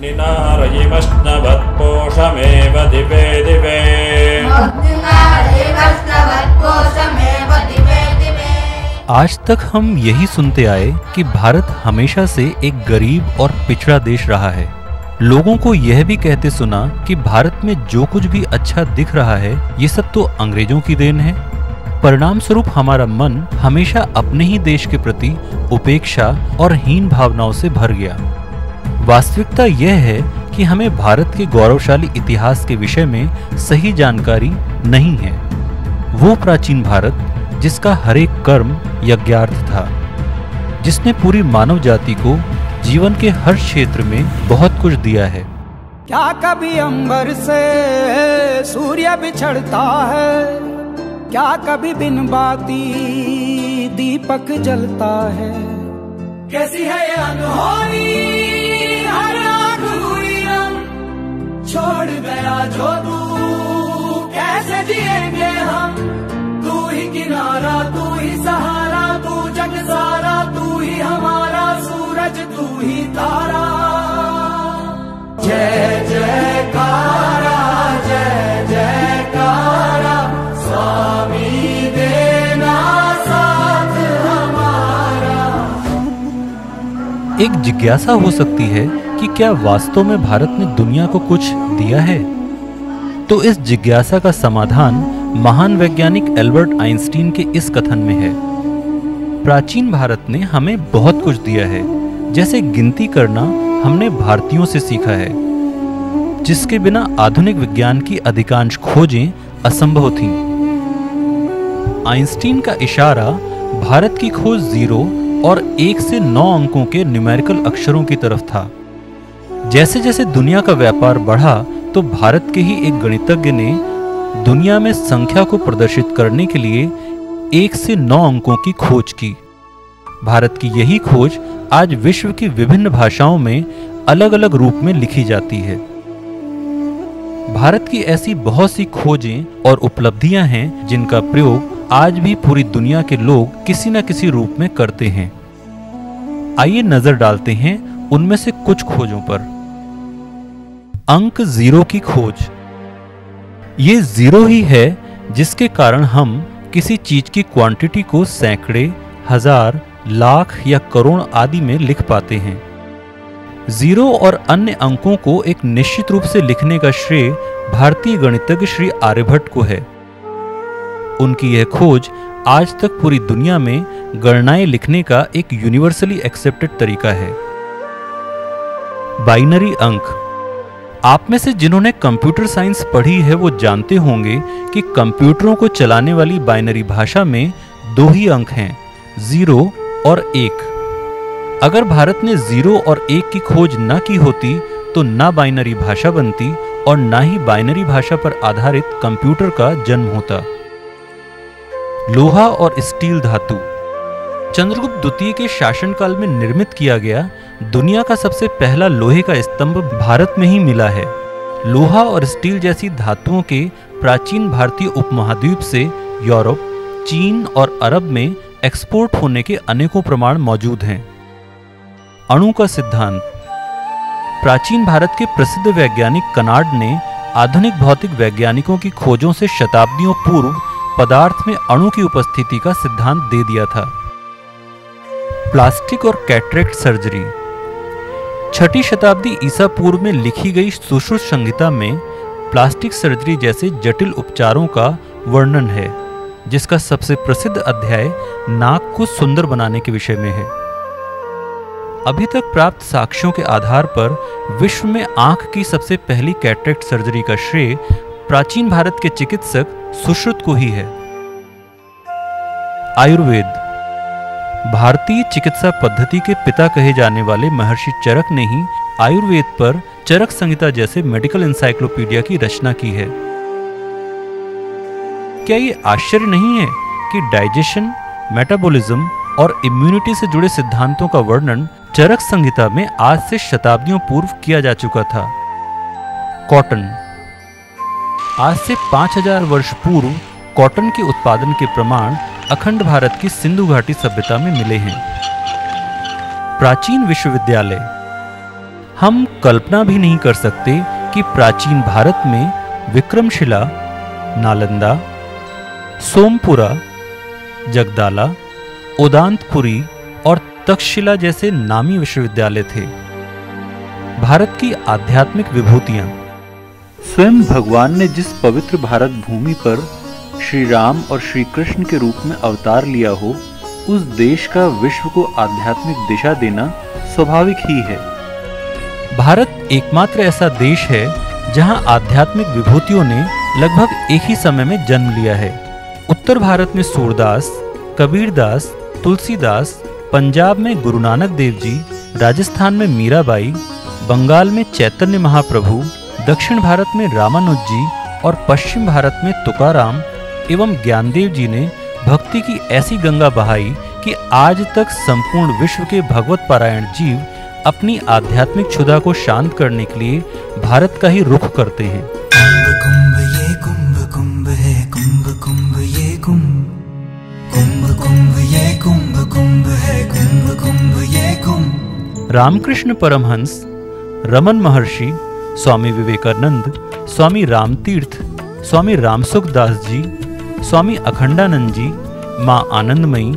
निनारयिमश्नवत्पोषमेव दिवे दिवे। आज तक हम यही सुनते आए कि भारत हमेशा से एक गरीब और पिछड़ा देश रहा है। लोगों को यह भी कहते सुना कि भारत में जो कुछ भी अच्छा दिख रहा है ये सब तो अंग्रेजों की देन है। परिणाम स्वरूप हमारा मन हमेशा अपने ही देश के प्रति उपेक्षा और हीन भावनाओं से भर गया। वास्तविकता यह है कि हमें भारत के गौरवशाली इतिहास के विषय में सही जानकारी नहीं है। वो प्राचीन भारत जिसका हर एक कर्म यज्ञार्थ था, जिसने पूरी मानव जाति को जीवन के हर क्षेत्र में बहुत कुछ दिया है। क्या कभी अंबर से सूर्य बिछड़ता है, क्या कभी बिन बाती दीपक जलता है। कैसी है ये अनहोनी हर आँख हुई हम, छोड़ गया जो तू कैसे जिएंगे हम। तू ही किनारा तू ही सहारा, तू जग सारा तू ही हमारा, सूरज तू ही तारा। जय जयकारा जय जयकारा, स्वामी देना साथ हमारा। एक जिज्ञासा हो सकती है कि क्या वास्तव में भारत ने दुनिया को कुछ दिया है? तो इस जिज्ञासा का समाधान महान वैज्ञानिक एल्बर्ट आइंस्टीन के इस कथन में है। प्राचीन भारत ने हमें बहुत कुछ दिया है, जैसे गिनती करना हमने भारतीयों से सीखा है, जिसके बिना आधुनिक विज्ञान की अधिकांश खोजें असंभव थीं। आइंस्टीन का इशारा भारत की खोज 0 और 1 से 9 अंकों के न्यूमेरिकल अक्षरों की तरफ था। जैसे जैसे दुनिया का व्यापार बढ़ा तो भारत के ही एक गणितज्ञ ने दुनिया में संख्या को प्रदर्शित करने के लिए 1 से 9 अंकों की खोज की। भारत की यही खोज आज विश्व की विभिन्न भाषाओं में अलग अलग रूप में लिखी जाती है। भारत की ऐसी बहुत सी खोजें और उपलब्धियां हैं जिनका प्रयोग आज भी पूरी दुनिया के लोग किसी न किसी रूप में करते हैं। आइए नजर डालते हैं उनमें से कुछ खोजों पर। अंक 0 की खोज। ये 0 ही है जिसके कारण हम किसी चीज की क्वांटिटी को सैकड़े, हजार, लाख या करोड़ आदि में लिख पाते हैं। 0 और अन्य अंकों को एक निश्चित रूप से लिखने का श्रेय भारतीय गणितज्ञ श्री आर्यभट्ट को है। उनकी यह खोज आज तक पूरी दुनिया में गणनाएं लिखने का एक यूनिवर्सली एक्सेप्टेड तरीका है। बाइनरी अंक। आप में से जिन्होंने कंप्यूटर साइंस पढ़ी है वो जानते होंगे कि कंप्यूटरों को चलाने वाली बाइनरी भाषा में 2 ही अंक हैं, 0 और 1। अगर भारत ने 0 और 1 की खोज न की होती तो ना बाइनरी भाषा बनती और ना ही बाइनरी भाषा पर आधारित कंप्यूटर का जन्म होता। लोहा और स्टील धातु। चंद्रगुप्त द्वितीय के शासनकाल में निर्मित किया गया दुनिया का सबसे पहला लोहे का स्तंभ भारत में ही मिला है। लोहा और स्टील जैसी धातुओं के प्राचीन भारतीय उपमहाद्वीप से यूरोप, चीन और अरब में एक्सपोर्ट होने के अनेकों प्रमाण मौजूद हैं। अणु का सिद्धांत। प्राचीन भारत के प्रसिद्ध वैज्ञानिक कनार्ड ने आधुनिक भौतिक वैज्ञानिकों की खोजों से शताब्दियों पूर्व पदार्थ में अणु की उपस्थिति का सिद्धांत दे दिया था। प्लास्टिक और कैटरेक्ट सर्जरी। 6ठी शताब्दी ईसा पूर्व में लिखी गई सुश्रुत संहिता में प्लास्टिक सर्जरी जैसे जटिल उपचारों का वर्णन है, जिसका सबसे प्रसिद्ध अध्याय नाक को सुंदर बनाने के विषय में है। अभी तक प्राप्त साक्ष्यों के आधार पर विश्व में आंख की सबसे पहली कैटरेक्ट सर्जरी का श्रेय प्राचीन भारत के चिकित्सक सुश्रुत को ही है। आयुर्वेद। भारतीय चिकित्सा पद्धति के पिता कहे जाने वाले महर्षि चरक ने ही आयुर्वेद पर चरक संहिता जैसे मेडिकल एनसाइक्लोपीडिया की रचना की है। क्या ये आश्चर्य नहीं है कि डाइजेशन, मेटाबॉलिज्म और इम्यूनिटी से जुड़े सिद्धांतों का वर्णन चरक संहिता में आज से शताब्दियों पूर्व किया जा चुका था। कॉटन। आज से 5000 वर्ष पूर्व कॉटन के उत्पादन के प्रमाण अखंड भारत की सिंधु घाटी सभ्यता में मिले हैं। प्राचीन विश्वविद्यालय। हम कल्पना भी नहीं कर सकते कि प्राचीन भारत में विक्रमशिला, नालंदा, सोमपुरा, जगदाला, उदांतपुरी और तक्षशिला जैसे नामी विश्वविद्यालय थे। भारत की आध्यात्मिक विभूतियां। स्वयं भगवान ने जिस पवित्र भारत भूमि पर श्री राम और श्री कृष्ण के रूप में अवतार लिया हो, उस देश का विश्व को आध्यात्मिक दिशा देना स्वाभाविक ही है। भारत एकमात्र ऐसा देश है जहां आध्यात्मिक विभूतियों ने लगभग एक ही समय में जन्म लिया है। उत्तर भारत में सूरदास, कबीरदास, तुलसीदास, पंजाब में गुरु नानक देव जी, राजस्थान में मीराबाई, बंगाल में चैतन्य महाप्रभु, दक्षिण भारत में रामानुज जी और पश्चिम भारत में तुकाराम एवं ज्ञानदेव जी ने भक्ति की ऐसी गंगा बहाई कि आज तक संपूर्ण विश्व के भगवत पारायण जीव अपनी आध्यात्मिक क्षुधा को शांत करने के लिए भारत का ही रुख करते हैं। कुंभ ये कुंभ, कुंभ है कुंभ, कुंभ ये कुंभ, कुंभ कुंभ ये कुंभ, कुंभ है कुंभ, कुंभ ये कुंभ। रामकृष्ण परमहंस, रमन महर्षि, स्वामी विवेकानंद, स्वामी रामतीर्थ, स्वामी रामसुखदास जी, स्वामी अखंडानंद जी, मां आनंदमयी,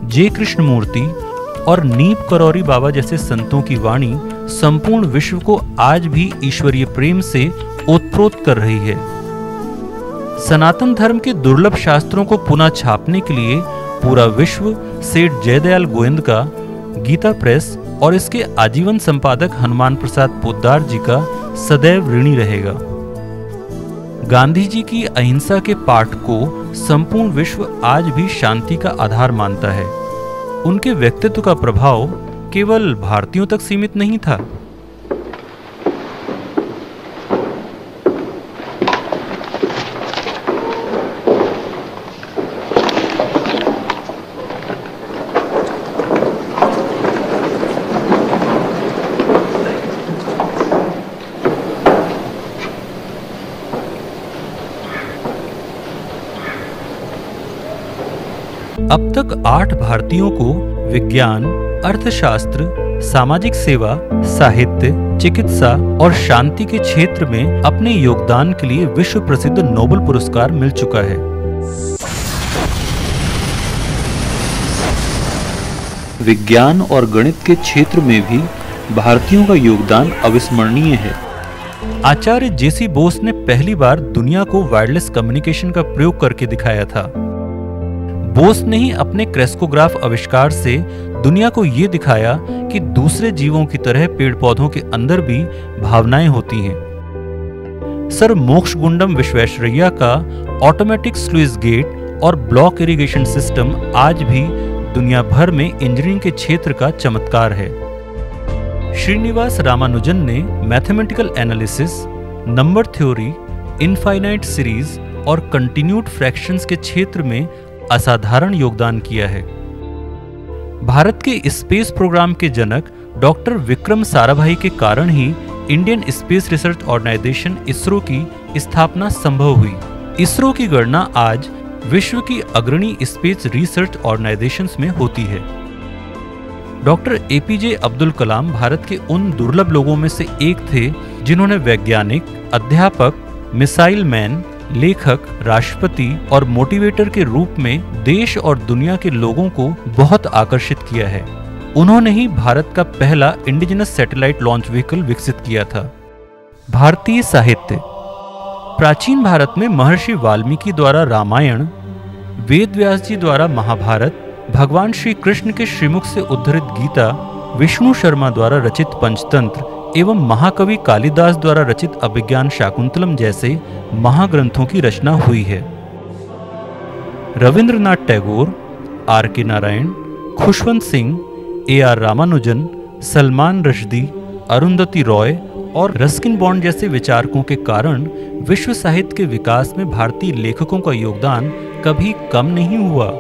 जे कृष्णमूर्ति और नीप करौरी बाबा जैसे संतों की वाणी संपूर्ण विश्व को आज भी ईश्वरीय प्रेम से ओतप्रोत कर रही है। सनातन धर्म के दुर्लभ शास्त्रों को पुनः छापने के लिए पूरा विश्व सेठ जयदयाल गोविंद का, गीता प्रेस और इसके आजीवन संपादक हनुमान प्रसाद पोद्दार जी का सदैव ऋणी रहेगा। गांधी जी की अहिंसा के पाठ को संपूर्ण विश्व आज भी शांति का आधार मानता है। उनके व्यक्तित्व का प्रभाव केवल भारतीयों तक सीमित नहीं था। अब तक 8 भारतीयों को विज्ञान, अर्थशास्त्र, सामाजिक सेवा, साहित्य, चिकित्सा और शांति के क्षेत्र में अपने योगदान के लिए विश्व प्रसिद्ध नोबेल पुरस्कार मिल चुका है। विज्ञान और गणित के क्षेत्र में भी भारतीयों का योगदान अविस्मरणीय है। आचार्य जेसी बोस ने पहली बार दुनिया को वायरलेस कम्युनिकेशन का प्रयोग करके दिखाया था। बोस ने ही अपने क्रेस्कोग्राफ आविष्कार से दुनिया को ये दिखाया कि दूसरे जीवों की तरह पेड़ पौधों के अंदर भी भावनाएं होती हैं। सर मोक्षगुंडम विश्वेश्वरैया का ऑटोमेटिक स्लुइस गेट और ब्लॉक इरिगेशन सिस्टम आज भी दुनिया भर में इंजीनियरिंग के क्षेत्र का चमत्कार है। श्रीनिवास रामानुजन ने mathematical analysis, number theory, infinite series और कंटिन्यूड फ्रैक्शंस के क्षेत्र में असाधारण योगदान किया है। भारत के स्पेस प्रोग्राम के जनक डॉक्टर विक्रम साराभाई के कारण ही Indian space research organisation ISRO की स्थापना संभव हुई। इसरो की गणना आज विश्व की अग्रणी स्पेस रिसर्च ऑर्गेनाइजेशंस में होती है। डॉक्टर एपीजे अब्दुल कलाम भारत के उन दुर्लभ लोगों में से एक थे जिन्होंने वैज्ञानिक, अध्यापक, मिसाइल मैन, लेखक, राष्ट्रपति और मोटिवेटर के रूप में देश और दुनिया के लोगों को बहुत आकर्षित किया है। उन्होंने ही भारत का पहला इंडिजिनस सैटेलाइट लॉन्च व्हीकल विकसित किया था। भारतीय साहित्य। प्राचीन भारत में महर्षि वाल्मीकि द्वारा रामायण, वेद व्यास जी द्वारा महाभारत, भगवान श्री कृष्ण के श्रीमुख से उद्धृत गीता, विष्णु शर्मा द्वारा रचित पंचतंत्र एवं महाकवि कालिदास द्वारा रचित अभिज्ञान शाकुंतलम जैसे महाग्रंथों की रचना हुई है। रविंद्रनाथ टैगोर, आर.के. नारायण, खुशवंत सिंह, ए.आर. रामानुजन, सलमान रश्दी, अरुंधति रॉय और रस्किन बॉन्ड जैसे विचारकों के कारण विश्व साहित्य के विकास में भारतीय लेखकों का योगदान कभी कम नहीं हुआ।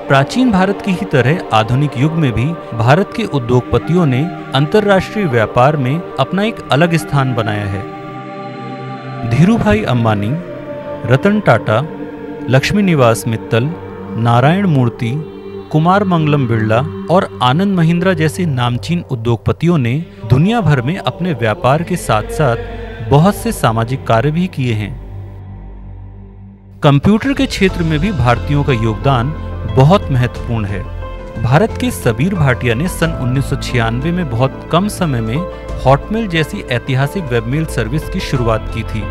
प्राचीन भारत की ही तरह आधुनिक युग में भी भारत के उद्योगपतियों ने अंतर्राष्ट्रीय व्यापार में अपना एक अलग स्थान बनाया है। धीरूभाई अंबानी, रतन टाटा, लक्ष्मी निवास मित्तल, नारायण मूर्ति, कुमार मंगलम बिरला और आनंद महिंद्रा जैसे नामचीन उद्योगपतियों ने दुनिया भर में अपने व्यापार के साथ साथ बहुत से सामाजिक कार्य भी किए हैं। कंप्यूटर के क्षेत्र में भी भारतीयों का योगदान बहुत महत्वपूर्ण है। भारत के सबीर भाटिया ने सन 1996 में बहुत कम समय में हॉटमेल जैसी ऐतिहासिक वेबमेल सर्विस की शुरुआत की थी।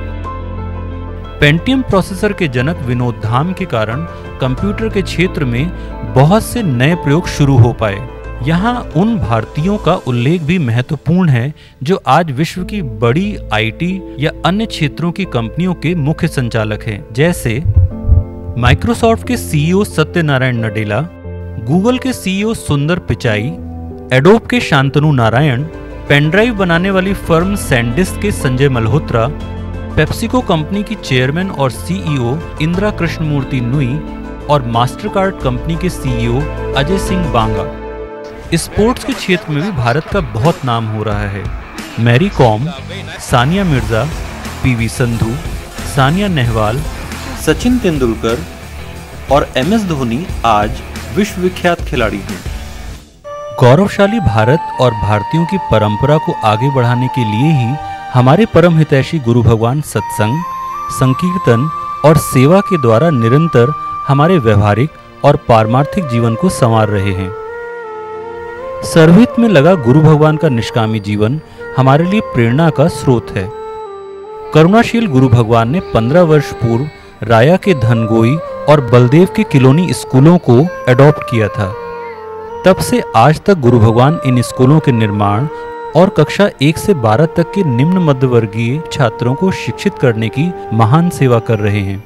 पेंटियम प्रोसेसर के जनक विनोद धाम के कारण कंप्यूटर के क्षेत्र में बहुत से नए प्रयोग शुरू हो पाए। यहाँ उन भारतीयों का उल्लेख भी महत्वपूर्ण है जो आज विश्व की बड़ी आईटी या अन्य क्षेत्रों की कंपनियों के मुख्य संचालक हैं, जैसे माइक्रोसॉफ्ट के सीईओ सत्यनारायण नडेला, गूगल के सीईओ सुंदर पिचाई, एडोब के शांतनु नारायण, पेनड्राइव बनाने वाली फर्म सैंडिस्क के संजय मल्होत्रा, पेप्सिको कंपनी की चेयरमैन और सीईओ इंदिरा कृष्णमूर्ति नुई और मास्टरकार्ड कंपनी के सीईओ अजय सिंह बांगा। स्पोर्ट्स के क्षेत्र में भी भारत का बहुत नाम हो रहा है। मैरी कॉम, सानिया मिर्जा, पीवी संधू, सानिया नेहवाल, सचिन तेंदुलकर और एमएस धोनी आज विश्व विख्यात खिलाड़ी हैं। गौरवशाली भारत और भारतीयों की परंपरा को आगे बढ़ाने के लिए ही हमारे परम हितैषी गुरु भगवान सत्संग, संकीर्तन और सेवा के द्वारा निरंतर हमारे व्यवहारिक और पारमार्थिक जीवन को संवार रहे हैं। सर्वहित में लगा गुरु भगवान का निष्कामी जीवन हमारे लिए प्रेरणा का स्रोत है। करुणाशील गुरु भगवान ने 15 वर्ष पूर्व राया के धनगोई और बलदेव के किलोनी स्कूलों को एडॉप्ट किया था। तब से आज तक गुरु भगवान इन स्कूलों के निर्माण और कक्षा 1 से 12 तक के निम्न मध्यवर्गीय छात्रों को शिक्षित करने की महान सेवा कर रहे हैं।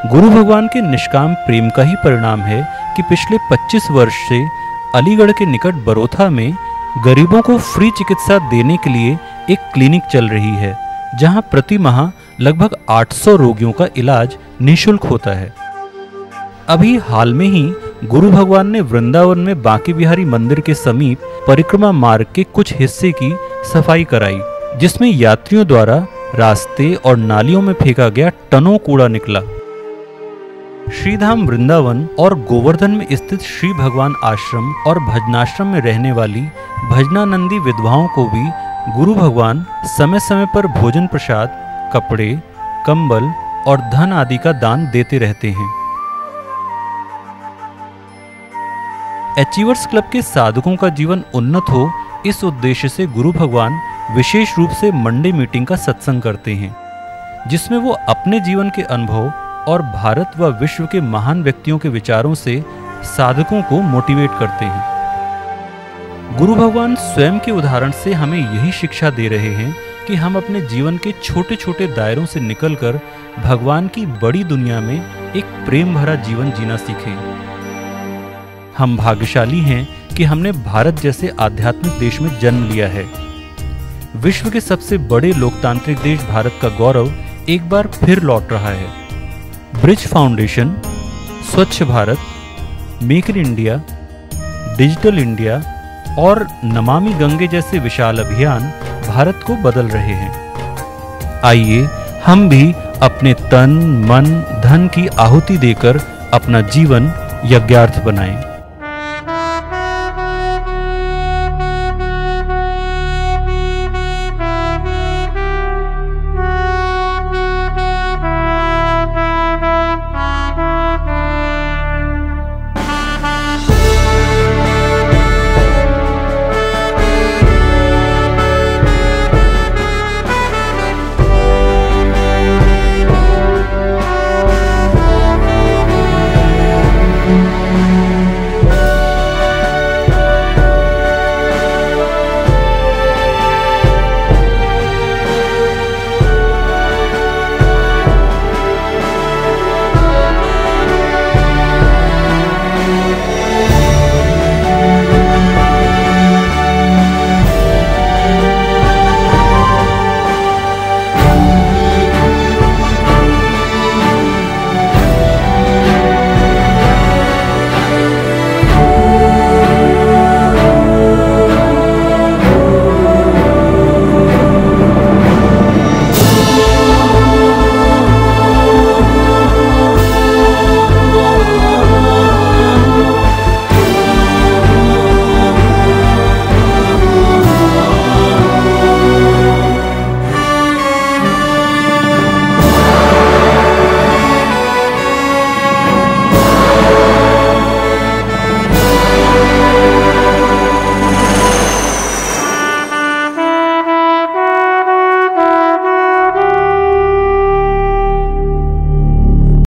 गुरु भगवान के निष्काम प्रेम का ही परिणाम है कि पिछले 25 वर्ष से अलीगढ़ के निकट बरोथा में गरीबों को फ्री चिकित्सा देने के लिए एक क्लिनिक चल रही है, जहां प्रति माह लगभग 800 रोगियों का इलाज निःशुल्क होता है। अभी हाल में ही गुरु भगवान ने वृंदावन में बांके बिहारी मंदिर के समीप परिक्रमा मार्ग के कुछ हिस्से की सफाई कराई, जिसमें यात्रियों द्वारा रास्ते और नालियों में फेंका गया टनों कूड़ा निकला। श्रीधाम वृंदावन और गोवर्धन में स्थित श्री भगवान आश्रम और भजनाश्रम में रहने वाली भजनानंदी विधवाओं को भी गुरु भगवान समय समय पर भोजन प्रसाद, कपड़े, कंबल और धन आदि का दान देते रहते हैं। अचीवर्स क्लब के साधकों का जीवन उन्नत हो, इस उद्देश्य से गुरु भगवान विशेष रूप से मंडे मीटिंग का सत्संग करते हैं, जिसमें वो अपने जीवन के अनुभव और भारत व विश्व के महान व्यक्तियों के विचारों से साधकों को मोटिवेट करते हैं। गुरु भगवान स्वयं के उदाहरण से हमें यही शिक्षा दे रहे हैं कि हम अपने जीवन के छोटे छोटे दायरों से निकलकर भगवान की बड़ी दुनिया में एक प्रेम भरा जीवन जीना सीखें। हम भाग्यशाली हैं कि हमने भारत जैसे आध्यात्मिक देश में जन्म लिया है। विश्व के सबसे बड़े लोकतांत्रिक देश भारत का गौरव एक बार फिर लौट रहा है। ब्रिज फाउंडेशन, स्वच्छ Bharat, make in India, digital India और नमामि गंगे जैसे विशाल अभियान भारत को बदल रहे हैं। आइए हम भी अपने तन, मन, धन की आहुति देकर अपना जीवन यज्ञार्थ बनाएं।